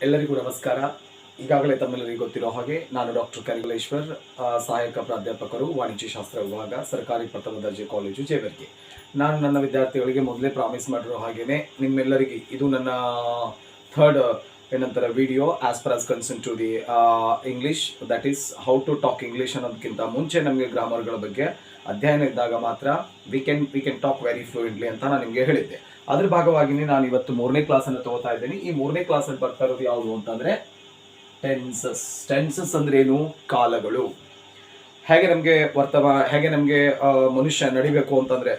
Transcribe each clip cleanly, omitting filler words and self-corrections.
ಎಲ್ಲರಿಗೂ ನಮಸ್ಕಾರ. ಈಗಾಗಲೇ ತಮ್ಮೆಲ್ಲರಿಗೂ ಗೊತ್ತಿರೋ ಹಾಗೆ ನಾನು ಡಾಕ್ಟರ್ ಕರಿಮಲೇಶ್ವರ್, ಸಹಾಯಕ ಪ್ರಾಧ್ಯಾಪಕರು ವಾಣಿಜ್ಯಶಾಸ್ತ್ರ ವಿಭಾಗ, ಸರ್ಕಾರಿ ಪ್ರಥಮ ದರ್ಜೆ ಕಾಲೇಜು ಜೇವರ್ಗಿ. ನಾನು ನನ್ನ ವಿದ್ಯಾರ್ಥಿಗಳಿಗೆ ಮೊದಲೇ ಪ್ರಾಮಿಸ್ ಮಾಡಿರೋ ಹಾಗೇನೆ ನಿಮ್ಮೆಲ್ಲರಿಗೆ ಇದು ನನ್ನ ಥರ್ಡ್ ಏನಂತಾರೆ video as per as concern to the English, that is how to talk English ಅನ್ನೋದಕ್ಕಿಂತ ಮುಂಚೆ ನಮಗೆ ಗ್ರಾಮರ್ಗಳ ಬಗ್ಗೆ ಅಧ್ಯಯನ ಇದ್ದಾಗ ಮಾತ್ರ we can talk very fluently ಅಂತ ನಾನು ನಿಮಗೆ ಹೇಳಿದ್ದೆ. ಅದ್ರ ಭಾಗವಾಗಿ ನಾನು ಇವತ್ತು 3ನೇ ಕ್ಲಾಸನ್ನು ತಗೋತಾ ಇದ್ದೀನಿ. ಈ 3ನೇ ಕ್ಲಾಸಲ್ಲಿ ಬರ್ತಾ ಇರೋದು ಯಾವುದು ಅಂತಂದ್ರೆ ಟೆನ್ಸಸ್ ಅಂದ್ರೆ ಏನು? ಕಾಲಗಳು. ಹೇಗೆ ನಮಗೆ ಮನುಷ್ಯ ನಡಿಬೇಕು ಅಂತಂದ್ರೆ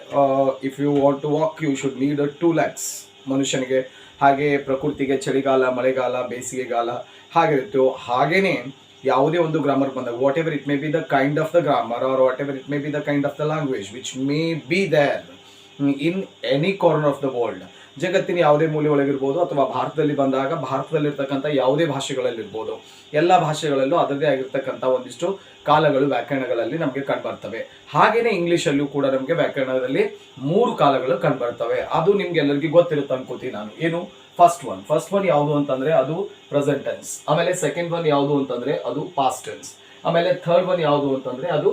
if you want to walk you should need 2 legs ಮನುಷ್ಯನಿಗೆ. ಹಾಗೆ ಪ್ರಕೃತಿಗೆ ಚಳಿಗಾಲ, ಮಳೆಗಾಲ, ಬೇಸಿಗೆಗಾಲ ಹಾಗಿರುತ್ತೋ ಹಾಗೇನೆ ಯಾವುದೇ ಒಂದು ಗ್ರಾಮರ್ ಬಂದಾಗ whatever it may be the kind of the grammar or whatever it may be the kind of the language which may be there in any corner of the world, ಜಗತ್ತಿನ ಯಾವುದೇ ಮೂಲೆ ಒಳಗಿರ್ಬೋದು ಅಥವಾ ಭಾರತದಲ್ಲಿ ಬಂದಾಗ ಭಾರತದಲ್ಲಿರ್ತಕ್ಕಂಥ ಯಾವುದೇ ಭಾಷೆಗಳಲ್ಲಿರ್ಬೋದು, ಎಲ್ಲ ಭಾಷೆಗಳಲ್ಲೂ ಅದರದೇ ಆಗಿರ್ತಕ್ಕಂಥ ಒಂದಿಷ್ಟು ಕಾಲಗಳು ವ್ಯಾಕರಣಗಳಲ್ಲಿ ನಮಗೆ ಕಂಡುಬರ್ತವೆ. ಹಾಗೇನೆ ಇಂಗ್ಲೀಷಲ್ಲೂ ಕೂಡ ನಮಗೆ ವ್ಯಾಕರಣದಲ್ಲಿ 3 ಕಾಲಗಳು ಕಂಡುಬರ್ತವೆ. ಅದು ನಿಮ್ಗೆ ಎಲ್ಲರಿಗೂ ಗೊತ್ತಿರುತ್ತೆ ಅನ್ಕೋತೀನಿ ನಾನು. ಏನು? ಫಸ್ಟ್ ಒನ್ ಯಾವುದು ಅಂತಂದ್ರೆ ಅದು ಪ್ರೆಸೆಂಟ್ ಟೆನ್ಸ್. ಆಮೇಲೆ ಸೆಕೆಂಡ್ ಒನ್ ಯಾವುದು ಅಂತಂದ್ರೆ ಅದು ಪಾಸ್ಟ್ ಟೆನ್ಸ್. ಆಮೇಲೆ ಥರ್ಡ್ ಒನ್ ಯಾವುದು ಅಂತಂದ್ರೆ ಅದು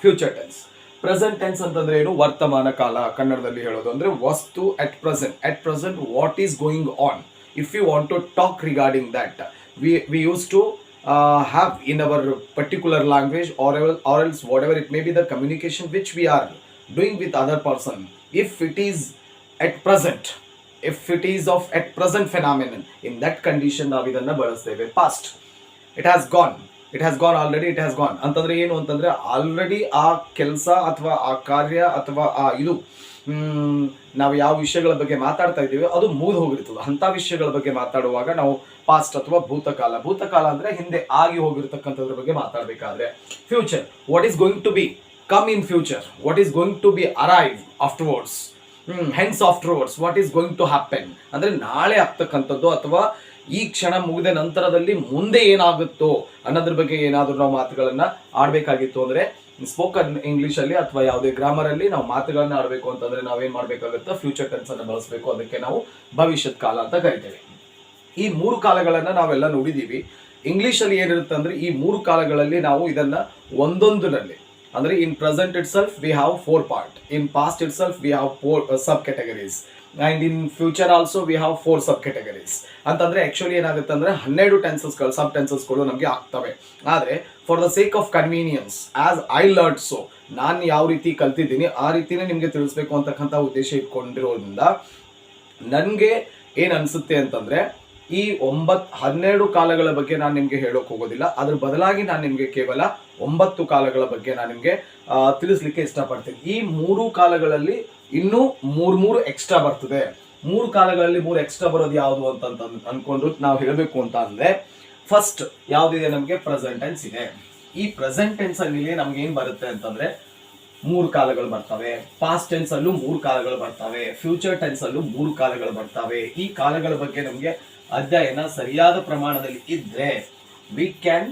ಫ್ಯೂಚರ್ ಟೆನ್ಸ್. ಪ್ರೆಸೆಂಟ್ ಟೆನ್ಸ್ ಅಂತಂದ್ರೆ ಏನು? ವರ್ತಮಾನ ಕಾಲ. ಕನ್ನಡದಲ್ಲಿ ಹೇಳೋದು ಅಂದ್ರೆ ವಸ್ತು at present what is going on. If you want to talk regarding that we use to have in our particular language or else whatever it may be the communication which we are doing with other person, if it is at present, if it is of at present phenomenon, in that condition ನಾವು ಇದನ್ನ ಬಳಸ್ತೇವೆ. past, it has gone already, it has gone ಅಂತಂದ್ರೆ ಏನು ಅಂತಂದ್ರೆ already ಆ ಕೆಲಸ ಅಥವಾ ಆ ಕಾರ್ಯ ಅಥವಾ ಆ ಇದು ನಾವು ಯಾವ ವಿಷಯಗಳ ಬಗ್ಗೆ ಮಾತಾಡ್ತಾ ಇದ್ದೀವಿ ಅದು ಮುಗಿದು ಹೋಗಿರ್ತದೆ. ಅಂತ ವಿಷಯಗಳ ಬಗ್ಗೆ ಮಾತಾಡುವಾಗ ನಾವು ಪಾಸ್ಟ್ ಅಥವಾ ಭೂತಕಾಲ ಅಂದ್ರೆ ಹಿಂದೆ ಆಗಿ ಹೋಗಿರ್ತಕ್ಕಂಥದ್ರ ಬಗ್ಗೆ ಮಾತಾಡಬೇಕಾದ್ರೆ. Future, what is going to be come in future, what is going to be arrive afterwards, hence afterwards what is going to happen ಅಂದ್ರೆ ನಾಳೆ ಆಗ್ತಕ್ಕಂಥದ್ದು ಅಥವಾ ಈ ಕ್ಷಣ ಮುಗಿದ ನಂತರದಲ್ಲಿ ಮುಂದೆ ಏನಾಗುತ್ತೋ ಅನ್ನೋದ್ರ ಬಗ್ಗೆ ಏನಾದರೂ ನಾವು ಮಾತುಗಳನ್ನ ಆಡ್ಬೇಕಾಗಿತ್ತು ಅಂದ್ರೆ ಸ್ಪೋಕನ್ ಇಂಗ್ಲಿಷ್ ಅಲ್ಲಿ ಅಥವಾ ಯಾವುದೇ ಗ್ರಾಮರ್ ಅಲ್ಲಿ ನಾವು ಮಾತುಗಳನ್ನ ಆಡಬೇಕು ಅಂತಂದ್ರೆ ನಾವೇನ್ ಮಾಡ್ಬೇಕಾಗುತ್ತೆ? ಫ್ಯೂಚರ್ ಟೆನ್ಸ್ ಅನ್ನ ಬಳಸಬೇಕು. ಅದಕ್ಕೆ ನಾವು ಭವಿಷ್ಯತ್ ಕಾಲ ಅಂತ ಕರಿತೇವೆ. ಈ 3 ಕಾಲಗಳನ್ನ ನಾವೆಲ್ಲ ನೋಡಿದೀವಿ. ಇಂಗ್ಲಿಷ್ ಅಲ್ಲಿ ಏನಿರುತ್ತೆ ಅಂದ್ರೆ ಈ 3 ಕಾಲಗಳಲ್ಲಿ ನಾವು ಇದನ್ನ ಒಂದೊಂದರಲ್ಲಿ ಅಂದ್ರೆ in present it self we have 4 part, in past it self we have 4 sub categories and in future also we have 4 sub categories. ಅಂತಂದ್ರೆ ಆಕ್ಚುಲಿ ಏನಾಗುತ್ತೆ ಅಂದ್ರೆ 12 ಟೆನ್ಸಸ್ಗಳು ಸಬ್ ಟೆನ್ಸಸ್ಗಳು ನಮಗೆ ಆಗ್ತವೆ. ಆದ್ರೆ for the sake of convenience as I learn so, ನಾನು ಯಾವ ರೀತಿ ಕಲ್ತಿದ್ದೀನಿ ಆ ರೀತಿನೇ ನಿಮ್ಗೆ ತಿಳಿಸ್ಬೇಕು ಅಂತಕ್ಕಂಥ ಉದ್ದೇಶ ಇಟ್ಕೊಂಡಿರೋದ್ರಿಂದ ನನಗೆ ಏನ್ ಅನ್ಸುತ್ತೆ ಅಂತಂದ್ರೆ ಈ 12 ಕಾಲಗಳ ಬಗ್ಗೆ ನಾನು ನಿಮ್ಗೆ ಹೇಳೋಕೆ ಹೋಗೋದಿಲ್ಲ. ಅದ್ರ ಬದಲಾಗಿ ನಾನು ನಿಮ್ಗೆ ಕೇವಲ 9 ಕಾಲಗಳ ಬಗ್ಗೆ ನಾನು ನಿಮ್ಗೆ ತಿಳಿಸ್ಲಿಕ್ಕೆ ಇಷ್ಟಪಡ್ತೀನಿ. ಈ 3 ಕಾಲಗಳಲ್ಲಿ ಇನ್ನೂ 3 ಎಕ್ಸ್ಟ್ರಾ ಬರ್ತದೆ. 3 ಕಾಲಗಳಲ್ಲಿ 3 ಎಕ್ಸ್ಟ್ರಾ ಬರೋದು ಯಾವುದು ಅಂತ ಅನ್ಕೊಂಡು ನಾವು ಹೇಳಬೇಕು ಅಂತ ಅಂದ್ರೆ ಫಸ್ಟ್ ಯಾವ್ದಿದೆ? ನಮ್ಗೆ ಪ್ರೆಸೆಂಟ್ ಟೆನ್ಸ್ ಇದೆ. ಈ ಪ್ರೆಸೆಂಟ್ ಟೆನ್ಸ್ ಅಲ್ಲಿ ನಮ್ಗೆ ಏನ್ ಬರುತ್ತೆ ಅಂತಂದ್ರೆ 3 ಕಾಲಗಳು ಬರ್ತವೆ. ಪಾಸ್ಟ್ ಟೆನ್ಸ್ ಅಲ್ಲೂ 3 ಕಾಲಗಳು ಬರ್ತವೆ. ಫ್ಯೂಚರ್ ಟೆನ್ಸ್ ಅಲ್ಲೂ 3 ಕಾಲಗಳು ಬರ್ತವೆ. ಈ ಕಾಲಗಳ ಬಗ್ಗೆ ನಮ್ಗೆ ಅಧ್ಯಯನ ಸರಿಯಾದ ಪ್ರಮಾಣದಲ್ಲಿ ಇದ್ರೆ we can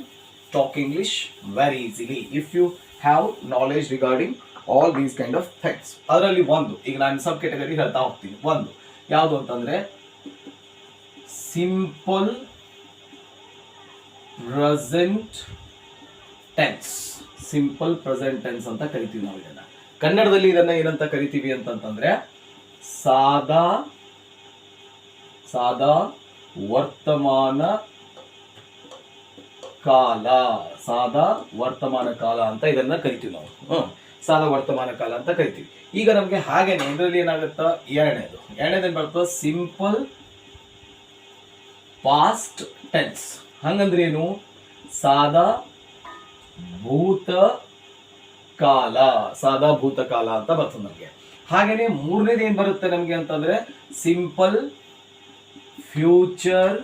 talk English very easily if you have knowledge regarding all these kind of things. ಅದರಲ್ಲಿ ಒಂದು ಈಗ ನಾನು ಸಬ್ ಕ್ಯಾಟಗರಿ ಹೇಳ್ತಾ ಹೋಗ್ತೀನಿ. ಒಂದು ಯಾವುದು ಅಂತಂದ್ರೆ simple present tense. Simple present tense ಅಂತ ಕರಿತೀವಿ ನಾವು ಇದನ್ನ. ಕನ್ನಡದಲ್ಲಿ ಇದನ್ನ ಏನಂತ ಕರಿತೀವಿ ಅಂತಂದ್ರೆ ಸಾದಾ ವರ್ತಮಾನ ಕಾಲ. ಸಾದಾ ವರ್ತಮಾನ ಕಾಲ ಅಂತ ಇದನ್ನ ಕರಿತೀವಿ ನಾವು. ಸಾದಾ ವರ್ತಮಾನ ಕಾಲ ಅಂತ ಕರಿತೀವಿ. ಈಗ ನಮ್ಗೆ ಹಾಗೇನೆ ಇದರಲ್ಲಿ ಏನಾಗುತ್ತ? ಎರಡನೇದೇನ್ ಬರ್ತದೆ? Simple past tense. ಹಂಗಂದ್ರೆ ಏನು? ಸಾದಾ ಭೂತಕಾಲ ಅಂತ ಬರ್ತದೆ ನಮ್ಗೆ. ಹಾಗೇನೆ ಮೂರನೇದು ಏನ್ ಬರುತ್ತೆ ನಮ್ಗೆ ಅಂತಂದ್ರೆ ಸಿಂಪಲ್ ಫ್ಯೂಚರ್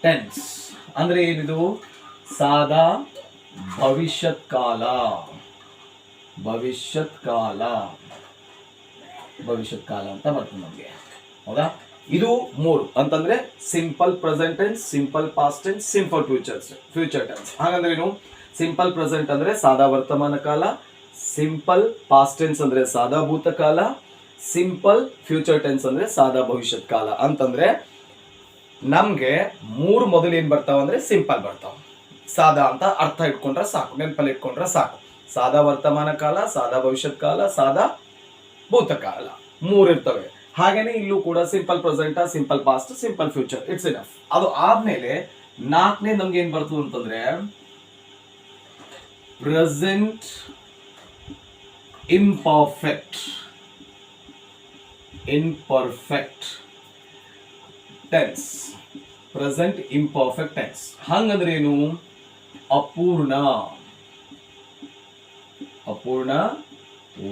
ಟೆನ್ಸ್. ಅಂದ್ರೆ ಏನಿದು? ಸಾದಾ ಭವಿಷ್ಯತ್ ಕಾಲ ಅಂತ ಬರ್ತದೆ ನಮ್ಗೆ. ಹೌದಾ? ಇದು 3 ಅಂತಂದ್ರೆ simple present tense, simple past tense, simple future tense. ಹಾಗಂದ್ರೆ ಏನು? ಸಿಂಪಲ್ ಪ್ರೆಸೆಂಟ್ ಅಂದ್ರೆ ಸಾದಾ ವರ್ತಮಾನ ಕಾಲ, ಸಿಂಪಲ್ ಪಾಸ್ಟ್ ಟೆನ್ಸ್ ಅಂದ್ರೆ ಸಾದಾ ಭೂತಕಾಲ, ಸಿಂಪಲ್ ಫ್ಯೂಚರ್ ಟೆನ್ಸ್ ಅಂದ್ರೆ ಸಾದಾ ಭವಿಷ್ಯತ್ ಕಾಲ. ಅಂತಂದ್ರೆ ನಮ್ಗೆ 3 ಮೊದಲು ಏನ್ ಬರ್ತಾವ ಅಂದ್ರೆ ಸಿಂಪಲ್ ಬರ್ತಾವ. ಸಾದಾ ಅಂತ ಅರ್ಥ ಇಟ್ಕೊಂಡ್ರೆ ಸಾಕು, ನೆನಪಲ್ಲಿ ಇಟ್ಕೊಂಡ್ರೆ ಸಾಕು. ಸಾದಾ ವರ್ತಮಾನ ಕಾಲ, ಸಾದಾ ಭವಿಷ್ಯತ್ ಕಾಲ, ಸಾದಾ ಭೂತಕಾಲ 3 ಇರ್ತವೆ. ಹಾಗೇನೆ ಇಲ್ಲೂ ಕೂಡ simple present, simple past, simple future, it's enough. ಅದು ಆದ್ಮೇಲೆ 4ನೇ ನಮ್ಗೆ ಏನ್ ಬರ್ತದೆ ಅಂತಂದ್ರೆ present imperfect tense. Present imperfect tense ಹಂಗಂದ್ರೆ ಏನು? ಅಪೂರ್ಣ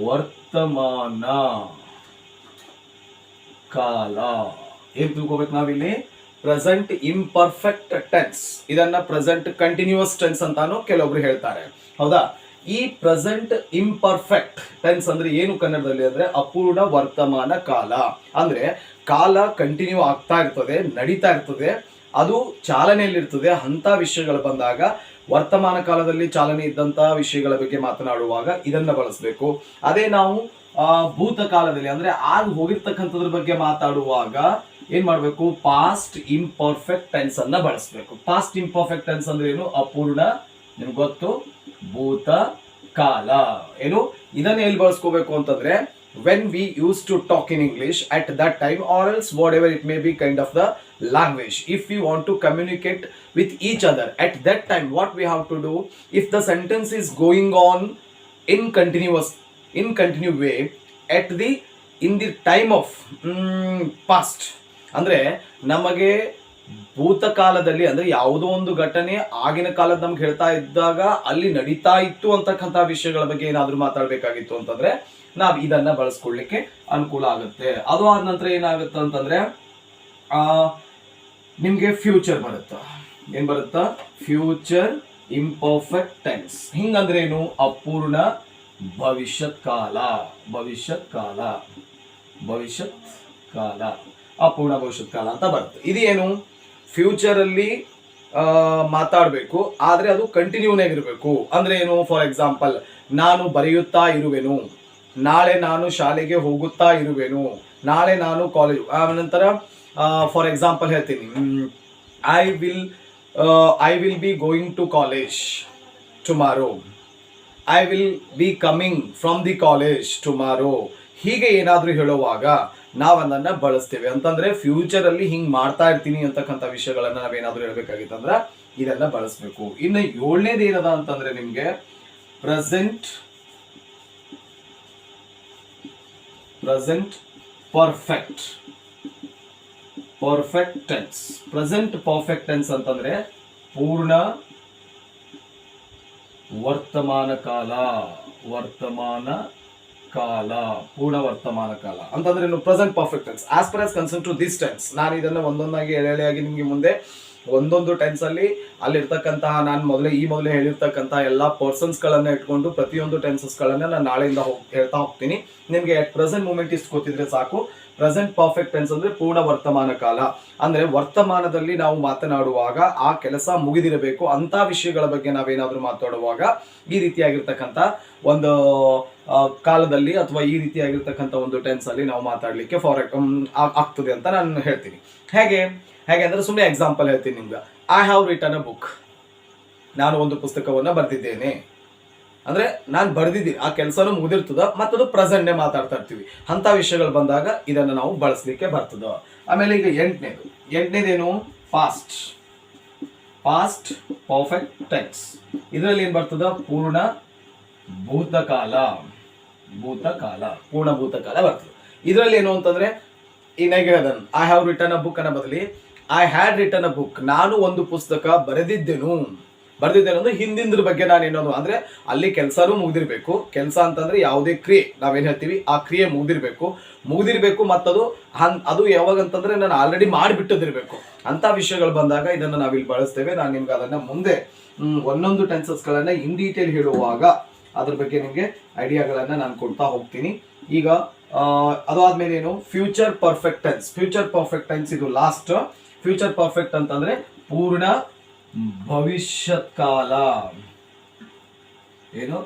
ವರ್ತಮಾನ ಕಾಲ. ಏನ್ ತಿಳ್ಕೊಬೇಕು ನಾವಿಲ್ಲಿ? Present imperfect tense. ಇದನ್ನ ಪ್ರೆಸೆಂಟ್ ಕಂಟಿನ್ಯೂಸ್ ಟೆನ್ಸ್ ಅಂತಾನು ಕೆಲವೊಬ್ರು ಹೇಳ್ತಾರೆ, ಹೌದಾ? ಈ ಪ್ರೆಸೆಂಟ್ ಇಂಪರ್ಫೆಕ್ಟ್ ಟೆನ್ಸ್ ಅಂದ್ರೆ ಏನು ಕನ್ನಡದಲ್ಲಿ ಅಂದ್ರೆ ಅಪೂರ್ಣ ವರ್ತಮಾನ ಕಾಲ. ಅಂದ್ರೆ ಕಾಲ ಕಂಟಿನ್ಯೂ ಆಗ್ತಾ ಇರ್ತದೆ, ನಡೀತಾ ಇರ್ತದೆ, ಅದು ಚಾಲನೆಯಲ್ಲಿರ್ತದೆ. ಅಂತ ವಿಷಯಗಳು ಬಂದಾಗ ವರ್ತಮಾನ ಕಾಲದಲ್ಲಿ ಚಾಲನೆ ಇದ್ದಂತಹ ವಿಷಯಗಳ ಬಗ್ಗೆ ಮಾತನಾಡುವಾಗ ಇದನ್ನ ಬಳಸಬೇಕು. ಅದೇ ನಾವು ಭೂತಕಾಲದಲ್ಲಿ ಅಂದ್ರೆ ಆಗ ಹೋಗಿರ್ತಕ್ಕಂಥದ್ರ ಬಗ್ಗೆ ಮಾತಾಡುವಾಗ ಏನ್ ಮಾಡ್ಬೇಕು? ಪಾಸ್ಟ್ ಇಂಪರ್ಫೆಕ್ಟ್ ಟೆನ್ಸ್ ಅನ್ನ ಬಳಸಬೇಕು. ಪಾಸ್ಟ್ ಇಂಪರ್ಫೆಕ್ಟ್ ಟೆನ್ಸ್ ಅಂದ್ರೆ ಏನು? ಅಪೂರ್ಣ, ನಿಮ್ಗೆ ಗೊತ್ತು, ಭೂತ ಕಾಲ. ಏನು ಇದನ್ನ ಎಲ್ಲಿ ಬಳಸ್ಕೋಬೇಕು ಅಂತಂದ್ರೆ when we used to talk in English at that time, or else whatever it may be kind of the language, if we want to communicate with each other at that time, what we have to do, if the sentence is going on in continue way in the time of past, ಅಂದ್ರೆ ನಮಗೆ ಭೂತಕಾಲದಲ್ಲಿ ಅಂದ್ರೆ ಯಾವುದೋ ಒಂದು ಘಟನೆ ಆಗಿನ ಕಾಲದ ನಮ್ಗೆ ಹೇಳ್ತಾ ಇದ್ದಾಗ ಅಲ್ಲಿ ನಡೀತಾ ಇತ್ತು ಅಂತಕ್ಕಂಥ ವಿಷಯಗಳ ಬಗ್ಗೆ ಏನಾದ್ರೂ ಮಾತಾಡ್ಬೇಕಾಗಿತ್ತು ಅಂತಂದ್ರೆ ನಾವ್ ಇದನ್ನ ಬಳಸ್ಕೊಳ್ಳಿಕ್ಕೆ ಅನುಕೂಲ ಆಗುತ್ತೆ. ಅದು ಆದ ನಂತರ ಏನಾಗುತ್ತೆ ಅಂತಂದ್ರೆ ನಿಮ್ಗೆ ಫ್ಯೂಚರ್ ಬರುತ್ತಾ. ಏನ್ ಬರುತ್ತಾ? Future imperfect tense. ಹಿಂಗಂದ್ರೆ ಏನು? ಅಪೂರ್ಣ ಭವಿಷ್ಯತ್ ಕಾಲ ಅಪೂರ್ಣ ಭವಿಷ್ಯತ್ ಕಾಲ ಅಂತ ಬರುತ್ತೆ. ಇದೇನು? ಫ್ಯೂಚರ್ ಅಲ್ಲಿ ಮಾತಾಡ್ಬೇಕು, ಆದ್ರೆ ಅದು ಕಂಟಿನ್ಯೂನಾಗಿ ಇರಬೇಕು. ಅಂದ್ರೆ ಏನು? ಫಾರ್ ಎಕ್ಸಾಂಪಲ್, ನಾನು ಬರೆಯುತ್ತಾ ಇರುವೆನು, ನಾಳೆ ನಾನು ಶಾಲೆಗೆ ಹೋಗುತ್ತಾ ಇರುವೆನು, ನಾಳೆ ನಾನು ಕಾಲೇಜ್. ನಂತರ ಫಾರ್ ಎಕ್ಸಾಂಪಲ್ ಹೇಳ್ತೀನಿ, I will be going to college tomorrow, I will be coming from the college tomorrow. ಹೀಗೆ ಏನಾದ್ರೂ ಹೇಳುವಾಗ ನಾವನ್ನ ಬಳಸ್ತೇವೆ. ಅಂತಂದ್ರೆ ಫ್ಯೂಚರ್ ಅಲ್ಲಿ ಹಿಂಗ್ ಮಾಡ್ತಾ ಇರ್ತೀನಿ ಅಂತಕ್ಕಂಥ ವಿಷಯಗಳನ್ನ ನಾವೇನಾದ್ರೂ ಹೇಳ್ಬೇಕಾಗಿತ್ತಂದ್ರ ಇದೆಲ್ಲ ಬಳಸಬೇಕು. ಇನ್ನು 7ನೇದು ಏನದ ಅಂತಂದ್ರೆ ನಿಮ್ಗೆ present perfect tense. Present perfect tense ಅಂತಂದ್ರೆ ಪೂರ್ಣ ವರ್ತಮಾನ ಕಾಲ ಅಂತಂದ್ರೆ present perfect tense. As per as concern to this tense, ನಾನು ಇದನ್ನ ಒಂದೊಂದಾಗಿ ಎಳೆಯಾಗಿ ನಿಮ್ಗೆ ಮುಂದೆ ಒಂದೊಂದು ಟೆನ್ಸ್ ಅಲ್ಲಿ ಅಲ್ಲಿರ್ತಕ್ಕಂತಹ ನಾನು ಮೊದಲೇ ಹೇಳಿರ್ತಕ್ಕಂತಹ ಎಲ್ಲಾ ಪರ್ಸನ್ಸ್ ಗಳನ್ನ ಇಟ್ಕೊಂಡು ಪ್ರತಿಯೊಂದು ಟೆನ್ಸಸ್ ಗಳನ್ನ ನಾನು ನಾಳೆಯಿಂದ ಹೇಳ್ತಾ ಹೋಗ್ತೀನಿ. ನಿಮ್ಗೆ ಅಟ್ ಪ್ರೆಸೆಂಟ್ ಮೂಮೆಂಟ್ ಇಷ್ಟು ಗೊತ್ತಿದ್ರೆ ಸಾಕು. ಪ್ರೆಸೆಂಟ್ ಪರ್ಫೆಕ್ಟ್ ಟೆನ್ಸ್ ಅಂದ್ರೆ ಪೂರ್ಣ ವರ್ತಮಾನ ಕಾಲ. ಅಂದ್ರೆ ವರ್ತಮಾನದಲ್ಲಿ ನಾವು ಮಾತನಾಡುವಾಗ ಆ ಕೆಲಸ ಮುಗಿದಿರಬೇಕು ಅಂತ ವಿಷಯಗಳ ಬಗ್ಗೆ ನಾವೇನಾದ್ರೂ ಮಾತಾಡುವಾಗ ಈ ರೀತಿಯಾಗಿರ್ತಕ್ಕಂಥ ಒಂದು ಕಾಲದಲ್ಲಿ ಅಥವಾ ಈ ರೀತಿಯಾಗಿರ್ತಕ್ಕಂಥ ಒಂದು ಟೆನ್ಸ್ ಅಲ್ಲಿ ನಾವು ಮಾತಾಡ್ಲಿಕ್ಕೆ ಆಗ್ತದೆ ಅಂತ ನಾನು ಹೇಳ್ತೀನಿ. ಹೇಗೆ ಅಂದ್ರೆ ಸುಮ್ಮನೆ ಎಕ್ಸಾಂಪಲ್ ಹೇಳ್ತೀನಿ ನಿಮ್ಗೆ. I have written a book. ನಾನು ಒಂದು ಪುಸ್ತಕವನ್ನ ಬರೆದಿದ್ದೇನೆ ಅಂದ್ರೆ ನಾನು ಬರೆದಿದ್ದೀನಿ, ಆ ಕೆಲಸನೂ ಮುಗಿದಿರ್ತದ, ಮತ್ತದು ಪ್ರೆಸೆಂಟ್ನೇ ಮಾತಾಡ್ತಾ ಇರ್ತೀವಿ. ಅಂತ ವಿಷಯಗಳು ಬಂದಾಗ ಇದನ್ನ ನಾವು ಬಳಸಲಿಕ್ಕೆ ಬರ್ತದ. ಆಮೇಲೆ ಈಗ 8ನೇದೇನು? Past perfect tense. ಇದರಲ್ಲಿ ಏನ್ ಬರ್ತದ? ಪೂರ್ಣ ಭೂತಕಾಲ ಬರ್ತದೆ. ಇದರಲ್ಲಿ ಏನು ಅಂತಂದ್ರೆ ಈಗ ಹೇಳ್ದನ್ I have written a book ಅನ್ನೋ ಬದಲಿ I had written a book. ನಾನು ಒಂದು ಪುಸ್ತಕ ಬರೆದಿದ್ದೇನು ಅಂದ್ರೆ ಹಿಂದಿಂದ್ರ ಬಗ್ಗೆ ನಾನು ಏನೋದು ಅಂದ್ರೆ ಅಲ್ಲಿ ಕೆಲಸನೂ ಮುಗ್ದಿರ್ಬೇಕು. ಕೆಲಸ ಅಂತಂದ್ರೆ ಯಾವುದೇ ಕ್ರಿಯೆ ನಾವೇನ್ ಹೇಳ್ತೀವಿ ಆ ಕ್ರಿಯೆ ಮುಗ್ದಿರ್ಬೇಕು ಮತ್ತದು ಅದು ಯಾವಾಗ ಅಂತಂದ್ರೆ ನಾನು ಆಲ್ರೆಡಿ ಮಾಡಿಬಿಟ್ಟದಿರ್ಬೇಕು. ಅಂತ ವಿಷಯಗಳು ಬಂದಾಗ ಇದನ್ನ ನಾವಿಲ್ಲಿ ಬಳಸ್ತೇವೆ. ನಾನು ನಿಮ್ಗೆ ಅದನ್ನ ಮುಂದೆ ಒಂದೊಂದು ಟೆನ್ಸಸ್ ಗಳನ್ನ ಇನ್ ಡೀಟೇಲ್ ಹೇಳುವಾಗ ಅದ್ರ ಬಗ್ಗೆ ನಿಮ್ಗೆ ಐಡಿಯಾಗಳನ್ನ ನಾನು ಕೊಡ್ತಾ ಹೋಗ್ತೀನಿ. ಈಗ ಅದಾದ್ಮೇಲೆ ಏನು? ಫ್ಯೂಚರ್ ಪರ್ಫೆಕ್ಟ್ ಟೆನ್ಸ್ ಇದು ಲಾಸ್ಟ್. ಫ್ಯೂಚರ್ ಪರ್ಫೆಕ್ಟ್ ಅಂತಂದ್ರೆ ಪೂರ್ಣ ಭವಿಷ್ಯತ್ ಕಾಲ. ಏನು?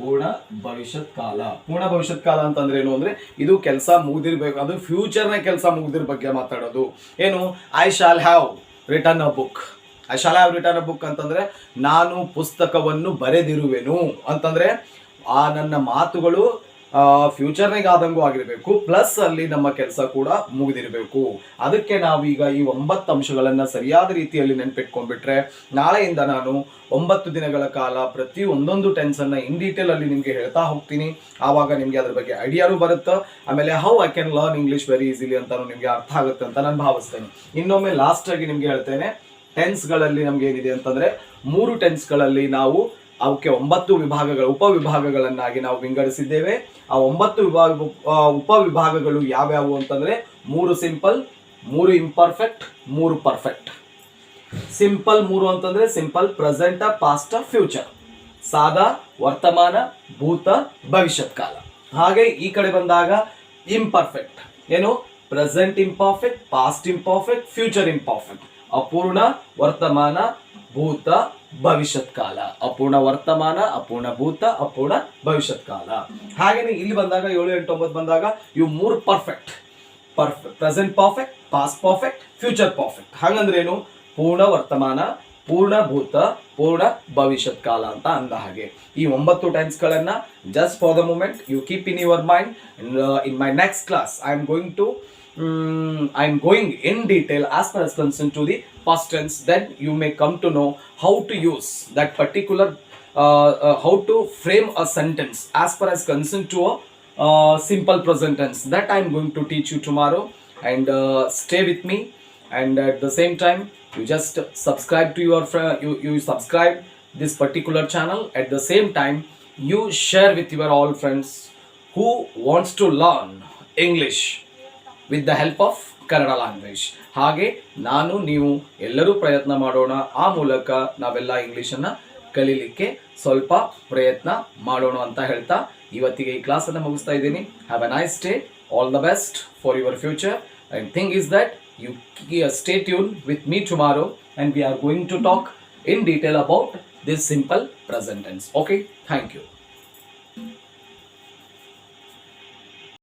ಪೂರ್ಣ ಭವಿಷ್ಯತ್ ಕಾಲ. ಪೂರ್ಣ ಭವಿಷ್ಯತ್ ಕಾಲ ಅಂತಂದ್ರೆ ಏನು ಅಂದ್ರೆ ಇದು ಕೆಲಸ ಮುಗ್ದಿರ್ಬೇಕು, ಅದು ಫ್ಯೂಚರ್ನ ಕೆಲಸ ಮುಗ್ದಿರ ಬಗ್ಗೆ ಮಾತಾಡೋದು. ಏನು I shall have return a book. I shall have return a book ಅಂತಂದ್ರೆ ನಾನು ಪುಸ್ತಕವನ್ನು ಬರೆದಿರುವೆನು ಅಂತಂದ್ರೆ ಆ ನನ್ನ ಮಾತುಗಳು ಫ್ಯೂಚರ್ನಿಗೆ ಆದಂಗೂ ಆಗಿರಬೇಕು, ಪ್ಲಸ್ ಅಲ್ಲಿ ನಮ್ಮ ಕೆಲಸ ಕೂಡ ಮುಗಿದಿರಬೇಕು. ಅದಕ್ಕೆ ನಾವೀಗ ಈ 9 ಅಂಶಗಳನ್ನು ಸರಿಯಾದ ರೀತಿಯಲ್ಲಿ ನೆನ್ಪಿಟ್ಕೊಂಡ್ಬಿಟ್ರೆ ನಾಳೆಯಿಂದ ನಾನು 9 ದಿನಗಳ ಕಾಲ ಪ್ರತಿ ಒಂದೊಂದು ಟೆನ್ಸನ್ನು ಇನ್ ಡೀಟೇಲ್ ಅಲ್ಲಿ ನಿಮಗೆ ಹೇಳ್ತಾ ಹೋಗ್ತೀನಿ. ಆವಾಗ ನಿಮಗೆ ಅದ್ರ ಬಗ್ಗೆ ಐಡಿಯಾನು ಬರುತ್ತೆ. ಆಮೇಲೆ how I can learn English very easily ಅಂತಾನು ನಿಮಗೆ ಅರ್ಥ ಆಗುತ್ತೆ ಅಂತ ನಾನು ಭಾವಿಸ್ತೇನೆ. ಇನ್ನೊಮ್ಮೆ ಲಾಸ್ಟ್ ಆಗಿ ನಿಮ್ಗೆ ಹೇಳ್ತೇನೆ, ಟೆನ್ಸ್ಗಳಲ್ಲಿ ನಮ್ಗೆ ಏನಿದೆ ಅಂತಂದ್ರೆ 3 ಟೆನ್ಸ್ಗಳಲ್ಲಿ ನಾವು ಅವಕ್ಕೆ 9 ವಿಭಾಗಗಳು ಉಪವಿಭಾಗಗಳನ್ನಾಗಿ ನಾವು ವಿಂಗಡಿಸಿದ್ದೇವೆ. ಆ 9 ಉಪವಿಭಾಗಗಳು ಯಾವ್ಯಾವು ಅಂತಂದ್ರೆ 3 ಸಿಂಪಲ್, 3 ಇಂಪರ್ಫೆಕ್ಟ್, 3 ಪರ್ಫೆಕ್ಟ್. ಸಿಂಪಲ್ 3 ಅಂತಂದ್ರೆ ಸಿಂಪಲ್, ಪ್ರೆಸೆಂಟ್, ಪಾಸ್ಟ್, ಫ್ಯೂಚರ್. ಸಾದಾ, ವರ್ತಮಾನ, ಭೂತ, ಭವಿಷ್ಯತ್ ಕಾಲ. ಹಾಗೆ ಈ ಕಡೆ ಬಂದಾಗ ಇಂಪರ್ಫೆಕ್ಟ್ ಏನು present imperfect, past imperfect, future imperfect. ಅಪೂರ್ಣ, ವರ್ತಮಾನ, ಭೂತ, ಭವಿಷ್ಯತ್ ಕಾಲ. ಅಪೂರ್ಣ ವರ್ತಮಾನ, ಅಪೂರ್ಣ ಭೂತ, ಅಪೂರ್ಣ ಭವಿಷ್ಯತ್ ಕಾಲ. ಹಾಗೇನೆ ಇಲ್ಲಿ ಬಂದಾಗ 7, 8, 9 ಬಂದಾಗ ಇವು 3 perfect. Present perfect, past perfect, future perfect. ಹಾಗಂದ್ರೆ ಏನು ಪೂರ್ಣ ವರ್ತಮಾನ, ಪೂರ್ಣ ಭೂತ, ಪೂರ್ಣ ಭವಿಷ್ಯತ್ ಕಾಲ ಅಂತ ಅಂದ ಹಾಗೆ ಈ 9 ಟೆನ್ಸ್ಗಳನ್ನ just for the moment you keep in your mind. In my next class I am going in detail as far as concerned to the past tense. Then you may come to know how to use that particular how to frame a sentence as far as concerned to a simple present tense. That I am going to teach you tomorrow, and stay with me. And at the same time you just subscribe to your you subscribe this particular channel. At the same time you share with your all friends who wants to learn English with the help of Kannada language. ಹಾಗೆ ನಾನು ನೀವು ಎಲ್ಲರೂ ಪ್ರಯತ್ನ ಮಾಡೋಣ. ಆ ಮೂಲಕ ನಾವೆಲ್ಲ ಇಂಗ್ಲೀಷನ್ನು ಕಲೀಲಿಕ್ಕೆ ಸ್ವಲ್ಪ ಪ್ರಯತ್ನ ಮಾಡೋಣ ಅಂತ ಹೇಳ್ತಾ ಇವತ್ತಿಗೆ ಈ ಕ್ಲಾಸನ್ನು ಮುಗಿಸ್ತಾ ಇದ್ದೀನಿ. Have a nice day. All the best for your future. And thing is that you stay tune with me tomorrow and we are going to talk in detail about this simple present tense. Okay, thank you.